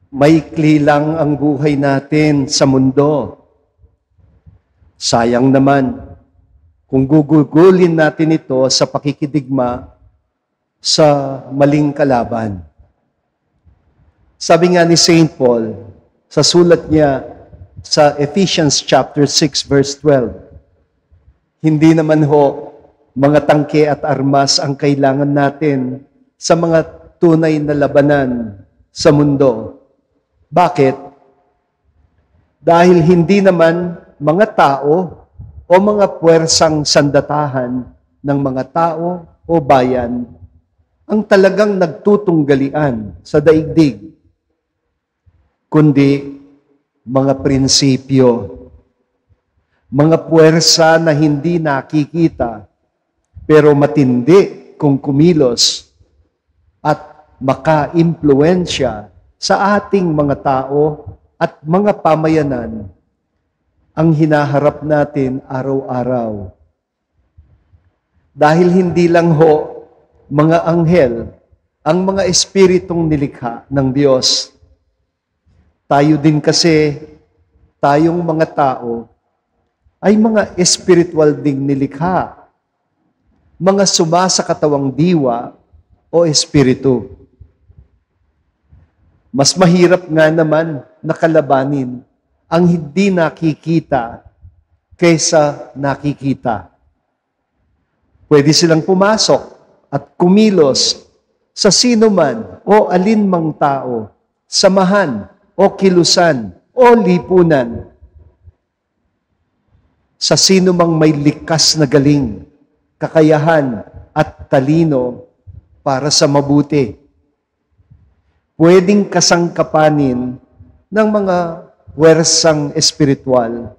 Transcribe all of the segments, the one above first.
Maikli lang ang buhay natin sa mundo. Sayang naman kung gugugulin natin ito sa pakikidigma sa maling kalaban. Sabi nga ni St. Paul sa sulat niya sa Ephesians chapter 6 verse 12, hindi naman ho mga tangke at armas ang kailangan natin sa mga tunay na labanan sa mundo. Bakit? Dahil hindi naman mga tao o mga puwersang sandatahan ng mga tao o bayan ang talagang nagtutunggalian sa daigdig, kundi mga prinsipyo, mga puwersa na hindi nakikita pero matindi kung kumilos at maka-impluwensya sa ating mga tao at mga pamayanan ang hinaharap natin araw-araw. Dahil hindi lang ho mga anghel ang mga espiritong nilikha ng Diyos. Tayo din kasi, tayong mga tao, ay mga espiritual ding nilikha. Mga sumasakatawang diwa o espiritu. Mas mahirap nga naman nakalabanin ang hindi nakikita kaysa nakikita. Pwede silang pumasok at kumilos sa sino man o alinmang tao, samahan o kilusan o lipunan. Sa sino mang may likas na galing, kakayahan at talino para sa mabuti. Pwedeng kasangkapanin ng mga puwersang espiritual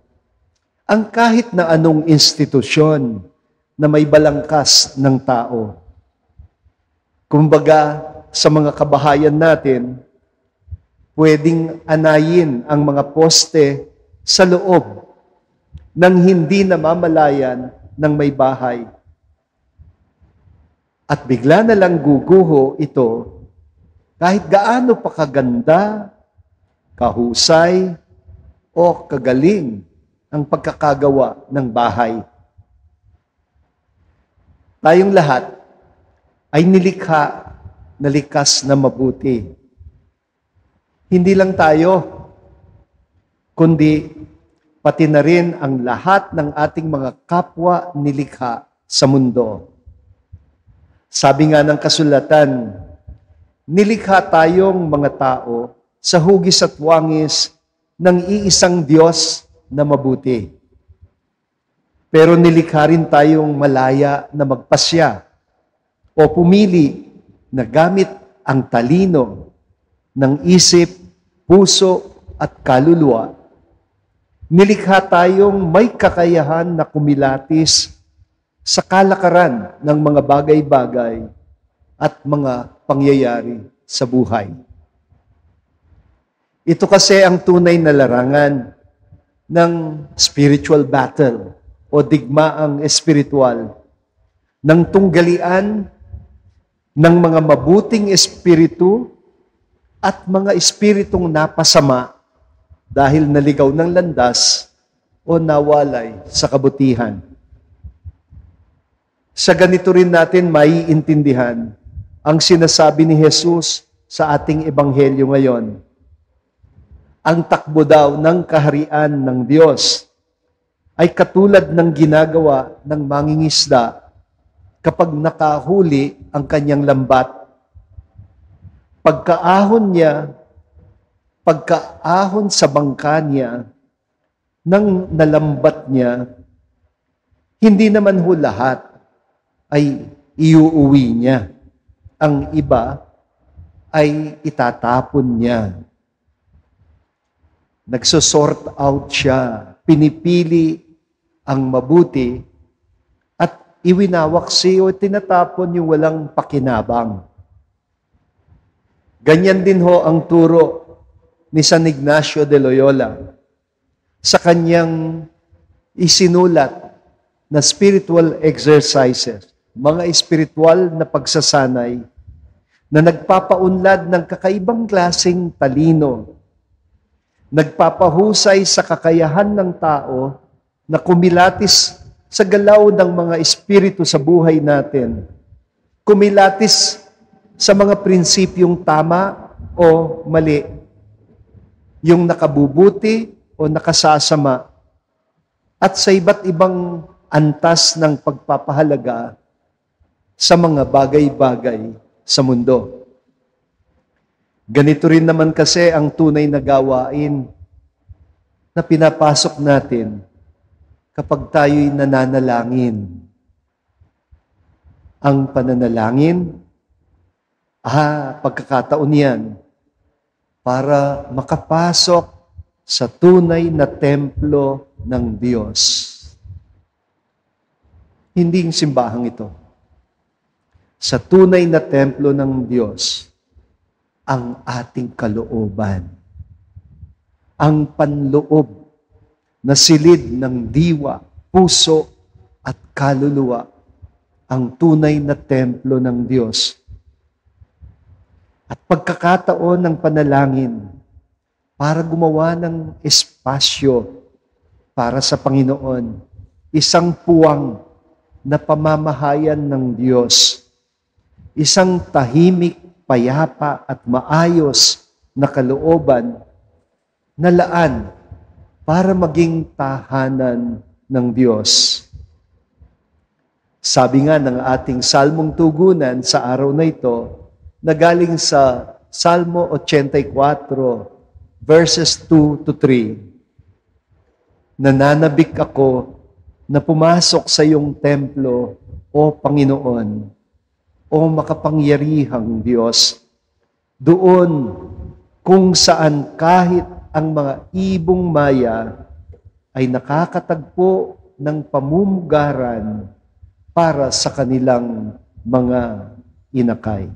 ang kahit na anong institusyon na may balangkas ng tao. Kumbaga, sa mga kabahayan natin, pwedeng anayin ang mga poste sa loob ng hindi namamalayan ng may bahay. At bigla na lang guguho ito kahit gaano pa kaganda, kahusay, o kagaling ang pagkakagawa ng bahay. Tayong lahat ay nilikha na likas na mabuti. Hindi lang tayo, kundi pati na rin ang lahat ng ating mga kapwa nilikha sa mundo. Sabi nga ng kasulatan, nilikha tayong mga tao sa hugis at wangis ng iisang Diyos na mabuti. Pero nilikha rin tayong malaya na magpasya o pumili na gamit ang talino ng isip, puso at kaluluwa. Nilikha tayong may kakayahan na kumilatis sa kalakaran ng mga bagay-bagay at mga pangyayari sa buhay. Ito kasi ang tunay na larangan ng spiritual battle o digmaang espiritual, ng tunggalian ng mga mabuting espiritu at mga espiritong napasama dahil naligaw ng landas o nawalay sa kabutihan. Sa ganito rin natin maiintindihan ang sinasabi ni Jesus sa ating ebanghelyo ngayon. Ang takbo daw ng kaharian ng Diyos ay katulad ng ginagawa ng mangingisda kapag nakahuli ang kanyang lambat. Pagkaahon sa bangka niya, nang nalambat niya, hindi naman ho lahat ay iuuwi niya. Ang iba ay itatapon niya. Nagsosort out siya, pinipili ang mabuti at iwinawaksi o tinatapon yung walang pakinabang. Ganyan din ho ang turo ni San Ignacio de Loyola sa kanyang isinulat na spiritual exercises, mga espiritual na pagsasanay na nagpapaunlad ng kakaibang klaseng talino, nagpapahusay sa kakayahan ng tao na kumilatis sa galaw ng mga espiritu sa buhay natin, kumilatis sa mga prinsipyong tama o mali, yung nakabubuti o nakasasama, at sa iba't ibang antas ng pagpapahalaga sa mga bagay-bagay sa mundo. Ganito rin naman kasi ang tunay na gawain na pinapasok natin kapag tayo'y nananalangin. Ang pananalangin, pagkakataon yan para makapasok sa tunay na templo ng Diyos. Hindi yung simbahang ito. Sa tunay na templo ng Diyos, ang ating kalooban, ang panloob na silid ng diwa, puso at kaluluwa, ang tunay na templo ng Diyos. At pagkakataon ng panalangin para gumawa ng espasyo para sa Panginoon, isang puwang na pamamahayan ng Diyos, isang tahimik, payapa at maayos na kalooban na laan para maging tahanan ng Diyos. Sabi nga ng ating salmong tugunan sa araw na ito, na galing sa Salmo 84, verses 2 to 3, nananabik ako na pumasok sa iyong templo, O Panginoon, o makapangyarihang Diyos, doon kung saan kahit ang mga ibong maya ay nakakatagpo ng pamumugaran para sa kanilang mga inakay.